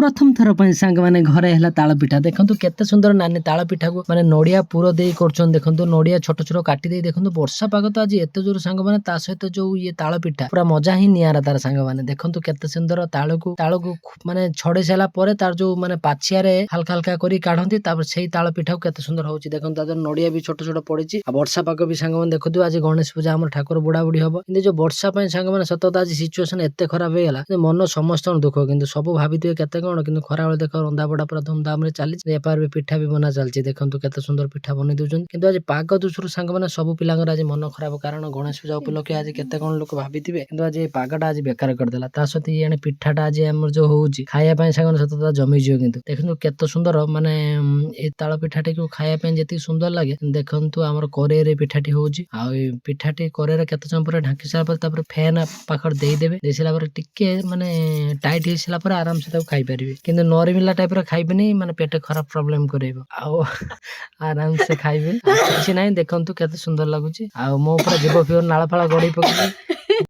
प्रथम थर सांग मैंने घरे है ताल पिठा देखो केते सुंदर नानी ताल पिठा को माने नड़िया पुर दे कर देखो नड़िया छोट छोट काटी दे देखो वर्षा पाग तो आज एत जोर सांग मैंने सहित जो ये ताल पिठा पूरा मजा ही नियारा तार सांग मैंने देखो केते सुंदर ताल को माने छड़े सारा पर तार जो माने पाछिया हल्का हल्का करी काढ़ती से ताल पिठा केते सुंदर होची देखो नड़िया भी छोट छोट पड़ी वर्षा पाग भी सांग मैंने देखो आज गणेश पूजा आम ठाकुर बुढ़ा बुढ़ी हम कि जो वर्षा सांग मैंने सतत आज सिचुएसन एत खराब हो मन समस्त दुख कि सब भाभी केते कौन कि खरा बेले देख रंधा बड़ा पूरा धूमधाम चली बेपार भी पिठा भी बना चलती देखो केते सुंदर पिठा बनी दौरान कि आज पाग दूसर सांग मैंने सब पिला आज मन खराब कारण गणेश पूजा उपलक्षे आज केते कौन लोक भाभी कि आज पागटा आज बेकार करदेला सहित ये पिठाटा आज आम जो होची खाया सांग सतत जमीज कि देखो केते सुंदर माने ताल पिठाटी को खाया जी सुंदर लगे देखु आम कड़े पिठाटी होची पिठाटी कड़े केते समय पर ढांकी सारा फैन पाखर देदेवे दे सारा टिके माने टाइट हो सारा आराम से खाई पारे कि नरमिला टाइप खाइबेनी माने पेट खराब प्रोब्लेम करेबो आराम से खाइबे किसी ना देखु केते सुंदर लगुच मो जीव फिवर नाला फाला गड़ी पकड़